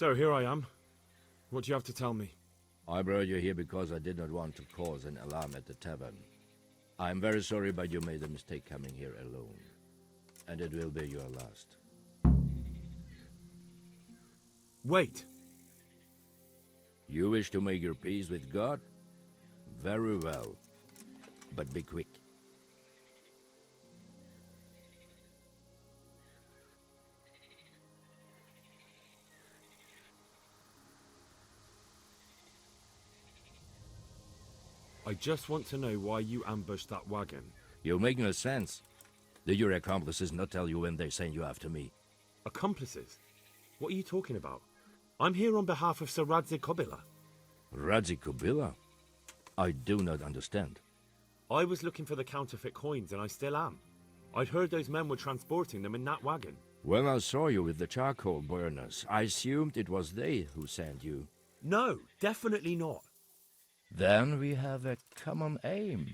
So here I am. What do you have to tell me? I brought you here because I did not want to cause an alarm at the tavern. I'm very sorry, but you made a mistake coming here alone. And it will be your last. Wait! You wish to make your peace with God? Very well. But be quick. I just want to know why you ambushed that wagon. You make no sense. Did your accomplices not tell you when they sent you after me? Accomplices? What are you talking about? I'm here on behalf of Sir Radzik Kobila. Radzik Kobila? I do not understand. I was looking for the counterfeit coins, and I still am. I'd heard those men were transporting them in that wagon. When I saw you with the charcoal burners, I assumed it was they who sent you. No, definitely not. Then we have a common aim.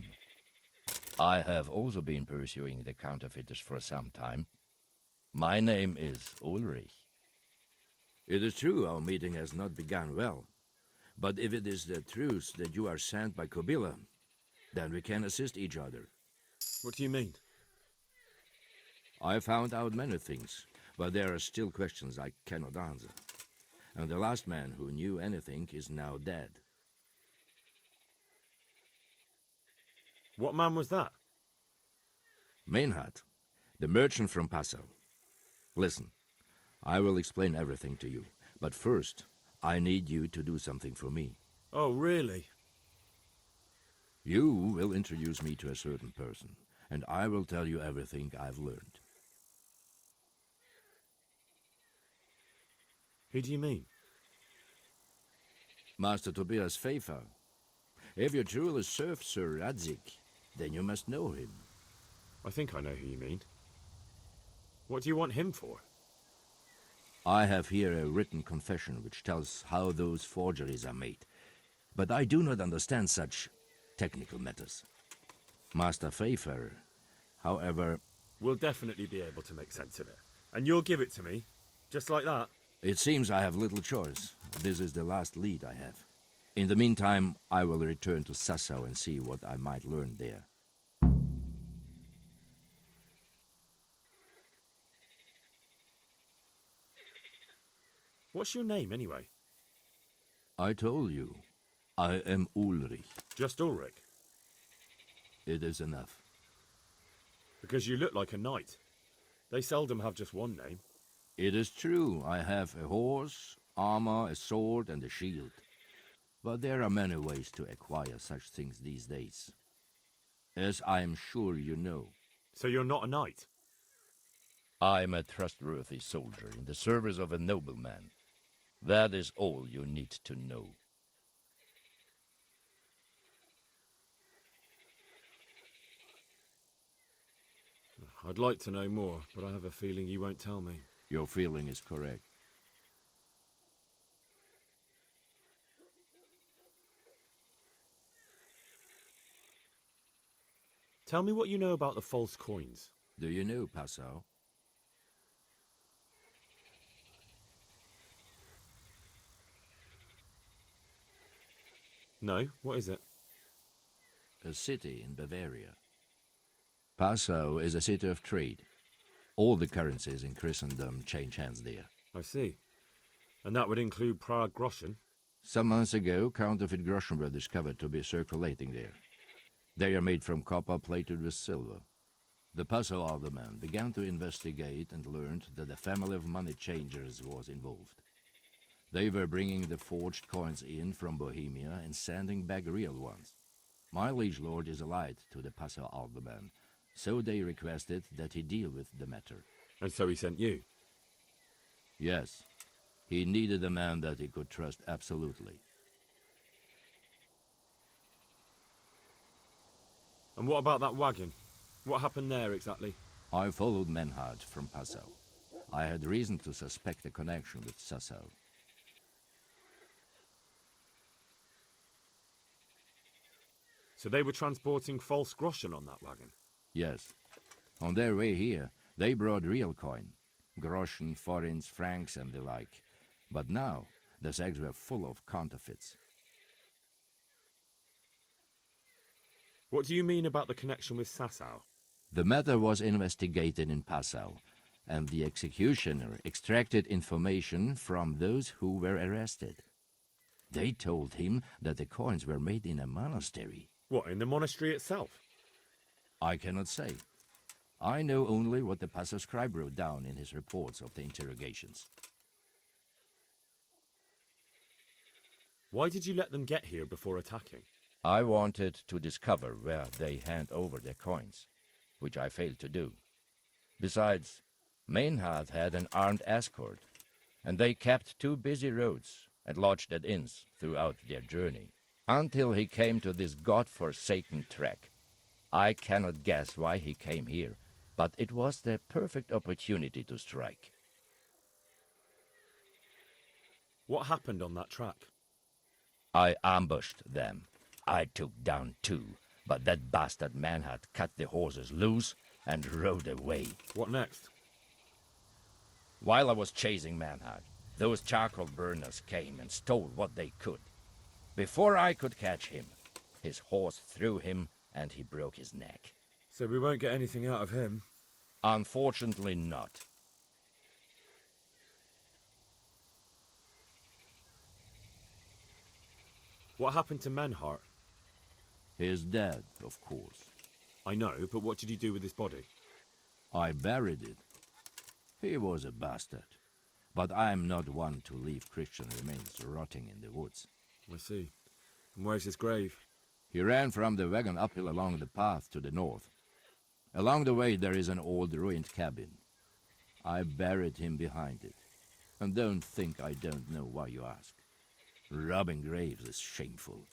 I have also been pursuing the counterfeiters for some time. My name is Ulrich. It is true our meeting has not begun well. But if it is the truth that you are sent by Kobila, then we can assist each other. What do you mean? I found out many things, but there are still questions I cannot answer. And the last man who knew anything is now dead. What man was that? Meinhard, the merchant from Passau. Listen, I will explain everything to you, but first, I need you to do something for me. Oh, really? You will introduce me to a certain person, and I will tell you everything I've learned. Who do you mean? Master Tobias Pfeiffer. If you truly serve Sir Radzik, then you must know him. I think I know who you mean. What do you want him for? I have here a written confession which tells how those forgeries are made, but I do not understand such technical matters. Master Pfeiffer, however... We'll definitely be able to make sense of it. And you'll give it to me, just like that? It seems I have little choice. This is the last lead I have. In the meantime, I will return to Sassau and see what I might learn there. What's your name, anyway? I told you, I am Ulrich. Just Ulrich? It is enough. Because you look like a knight. They seldom have just one name. It is true, I have a horse, armor, a sword, and a shield. But there are many ways to acquire such things these days. As I am sure you know. So you're not a knight? I am a trustworthy soldier in the service of a nobleman. That is all you need to know. I'd like to know more, but I have a feeling you won't tell me. Your feeling is correct. Tell me what you know about the false coins. Do you know Passau? No, what is it? A city in Bavaria. Passau is a city of trade. All the currencies in Christendom change hands there. I see. And that would include Prague groschen? Some months ago, counterfeit groschen were discovered to be circulating there. They are made from copper plated with silver. The Passau alderman began to investigate and learned that a family of money changers was involved. They were bringing the forged coins in from Bohemia and sending back real ones. My liege lord is allied to the Passau alderman, so they requested that he deal with the matter. And so he sent you? Yes. He needed a man that he could trust absolutely. And what about that wagon? What happened there exactly? I followed Meinhard from Passau. I had reason to suspect a connection with Sassau. So they were transporting false groschen on that wagon? Yes. On their way here, they brought real coin. Groschen, forints, francs, and the like. But now, the sacks were full of counterfeits. What do you mean about the connection with Sasau? The matter was investigated in Passau, and the executioner extracted information from those who were arrested. They told him that the coins were made in a monastery. What, in the monastery itself? I cannot say. I know only what the Passau scribe wrote down in his reports of the interrogations. Why did you let them get here before attacking? I wanted to discover where they hand over their coins, which I failed to do. Besides, Maynard had an armed escort, and they kept 2 busy roads and lodged at inns throughout their journey, until he came to this god-forsaken track. I cannot guess why he came here, but it was the perfect opportunity to strike. What happened on that track? I ambushed them. I took down 2, but that bastard Maynard cut the horses loose and rode away. What next? While I was chasing Maynard, those charcoal burners came and stole what they could. Before I could catch him, his horse threw him and he broke his neck. So we won't get anything out of him? Unfortunately not. What happened to Menhart? He is dead, of course. I know, but what did you do with his body? I buried it. He was a bastard. But I am not one to leave Christian remains rotting in the woods. I see. And where's his grave? He ran from the wagon uphill along the path to the north. Along the way there is an old ruined cabin. I buried him behind it. And don't think I don't know why you ask. Robbing graves is shameful.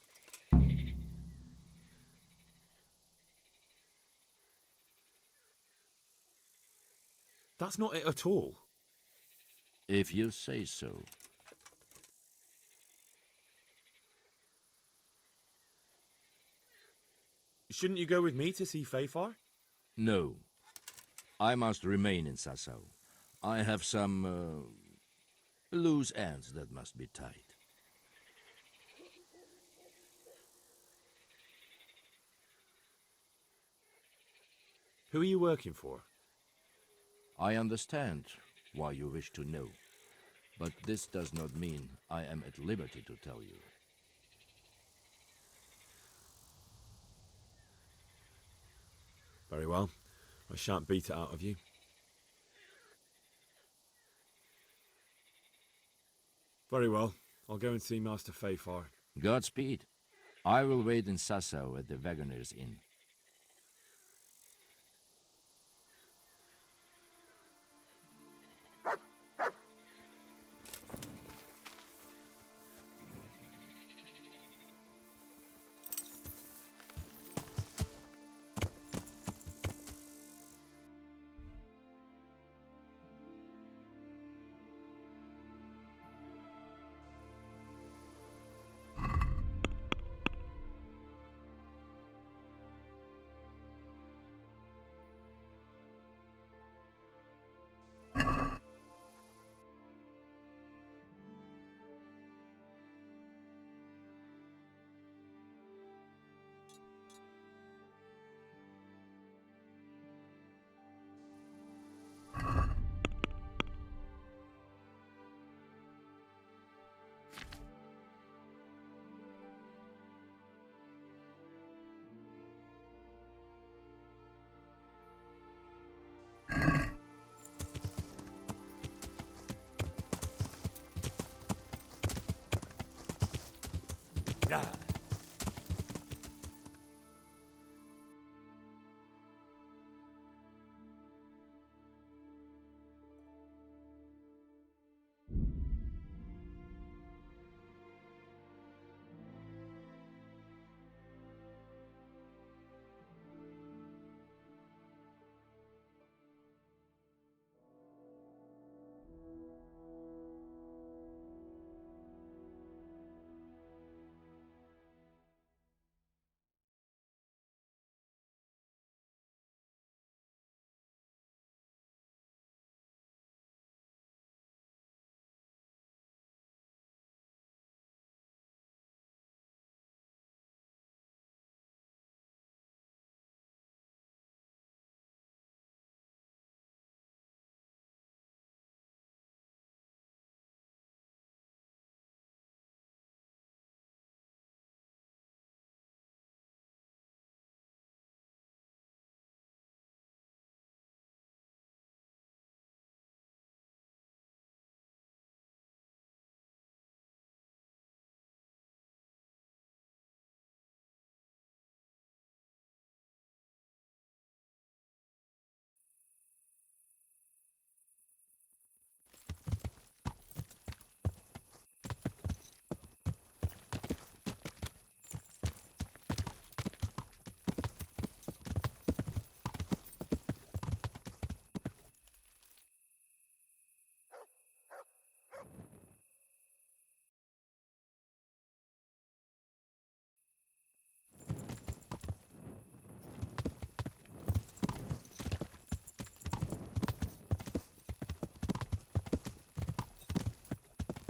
That's not it at all. If you say so. Shouldn't you go with me to see Fafar? No. I must remain in Sasau. I have some loose ends that must be tied. Who are you working for? I understand why you wish to know, but this does not mean I am at liberty to tell you. Very well. I shan't beat it out of you. Very well. I'll go and see Master Fafar. Godspeed. I will wait in Sasau at the Wagoner's Inn.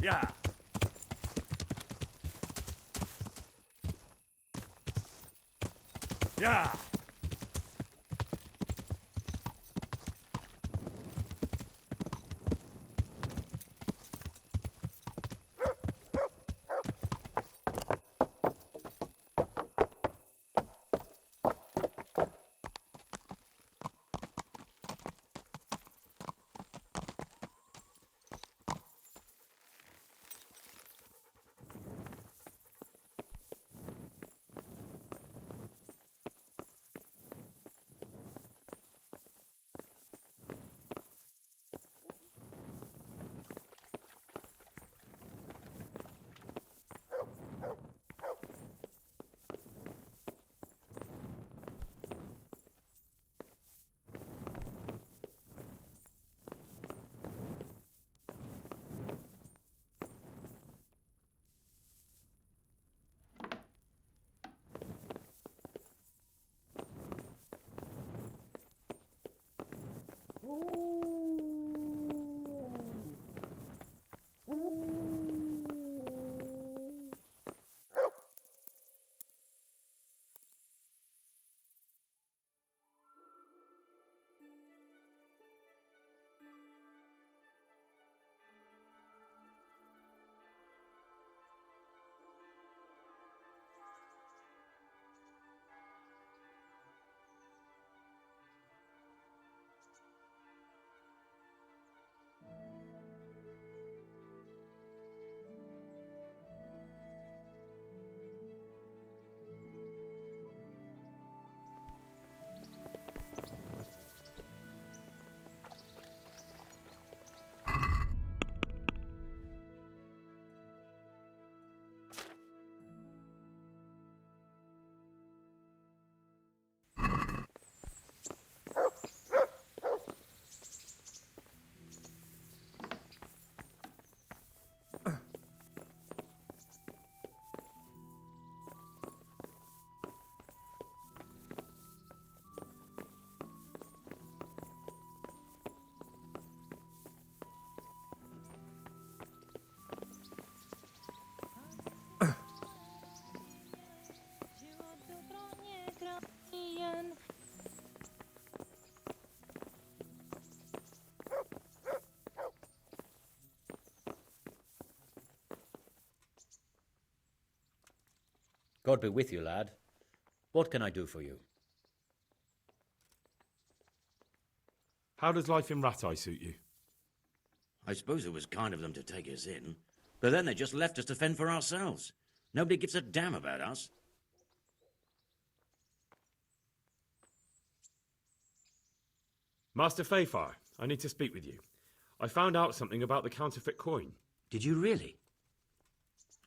Yeah. Yeah. God be with you, lad. What can I do for you? How does life in Rat Eye suit you? I suppose it was kind of them to take us in, but then they just left us to fend for ourselves. Nobody gives a damn about us. Master Fayfar, I need to speak with you. I found out something about the counterfeit coin. Did you really?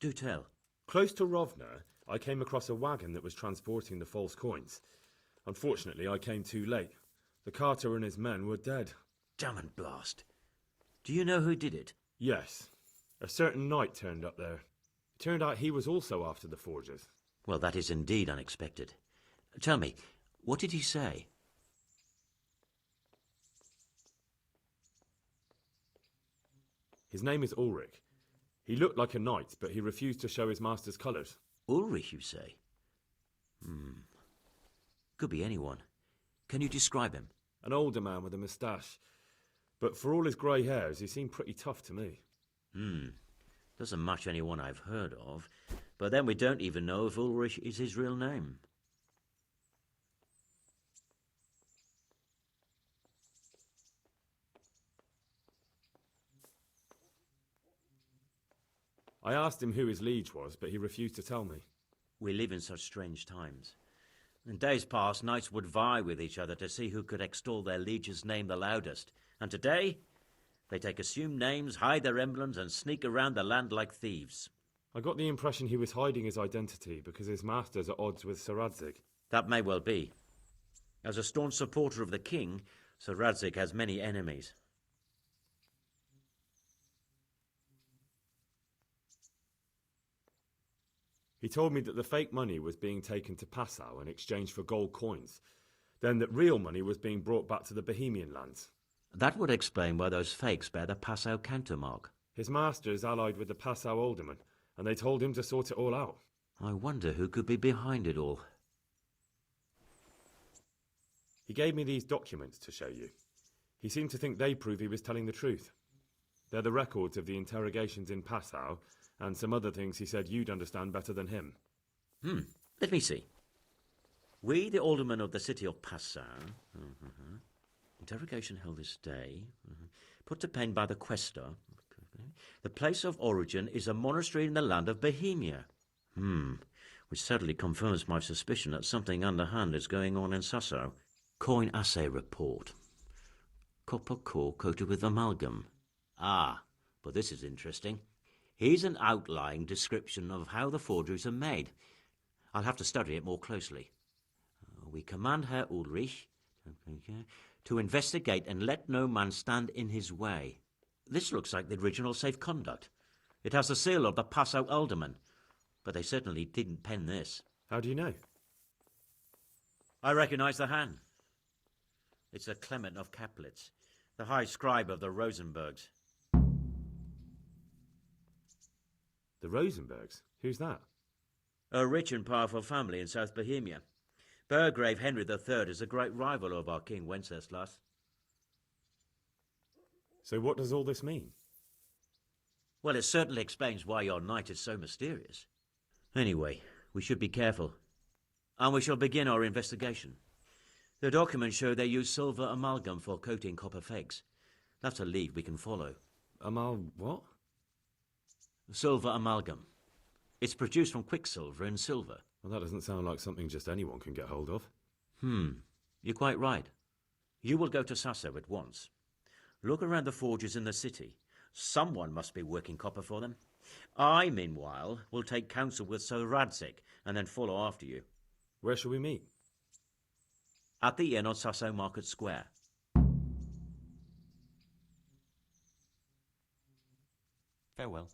Do tell. Close to Rovna, I came across a wagon that was transporting the false coins. Unfortunately, I came too late. The carter and his men were dead. Damn and blast. Do you know who did it? Yes. A certain knight turned up there. It turned out he was also after the forgers. Well, that is indeed unexpected. Tell me, what did he say? His name is Ulrich. He looked like a knight, but he refused to show his master's colours. Ulrich, you say? Could be anyone. Can you describe him? An older man with a moustache. But for all his grey hairs, he seemed pretty tough to me. Doesn't match anyone I've heard of. But then we don't even know if Ulrich is his real name. I asked him who his liege was, but he refused to tell me. We live in such strange times. In days past, knights would vie with each other to see who could extol their liege's name the loudest. And today, they take assumed names, hide their emblems, and sneak around the land like thieves. I got the impression he was hiding his identity because his master's at odds with Sir Radzig. That may well be. As a staunch supporter of the king, Sir Radzig has many enemies. He told me that the fake money was being taken to Passau in exchange for gold coins, then that real money was being brought back to the Bohemian lands. That would explain why those fakes bear the Passau countermark. His master is allied with the Passau alderman, and they told him to sort it all out. I wonder who could be behind it all. He gave me these documents to show you. He seemed to think they prove he was telling the truth. They're the records of the interrogations in Passau, and some other things he said you'd understand better than him. Let me see. We, the aldermen of the city of Passau. Interrogation held this day. Put to pen by the quaestor. The place of origin is a monastery in the land of Bohemia. Which certainly confirms my suspicion that something underhand is going on in Sasso. Coin assay report. Copper core coated with amalgam. Ah, but this is interesting. Here's an outlying description of how the forgeries are made. I'll have to study it more closely. We command Herr Ulrich to investigate and let no man stand in his way. This looks like the original safe conduct. It has the seal of the Passau alderman, but they certainly didn't pen this. How do you know? I recognize the hand. It's a Clement of Kaplitz, the high scribe of the Rosenbergs. The Rosenbergs? Who's that? A rich and powerful family in South Bohemia. Burgrave Henry III is a great rival of our King Wenceslas. So what does all this mean? Well, it certainly explains why your knight is so mysterious. Anyway, we should be careful. And we shall begin our investigation. The documents show they use silver amalgam for coating copper fakes. That's a lead we can follow. What? Silver amalgam. It's produced from quicksilver and silver. Well, that doesn't sound like something just anyone can get hold of. You're quite right. You will go to Sasso at once. Look around the forges in the city. Someone must be working copper for them. I, meanwhile, will take counsel with Sir Radzik and then follow after you. Where shall we meet? At the inn on Sasso Market Square. Farewell.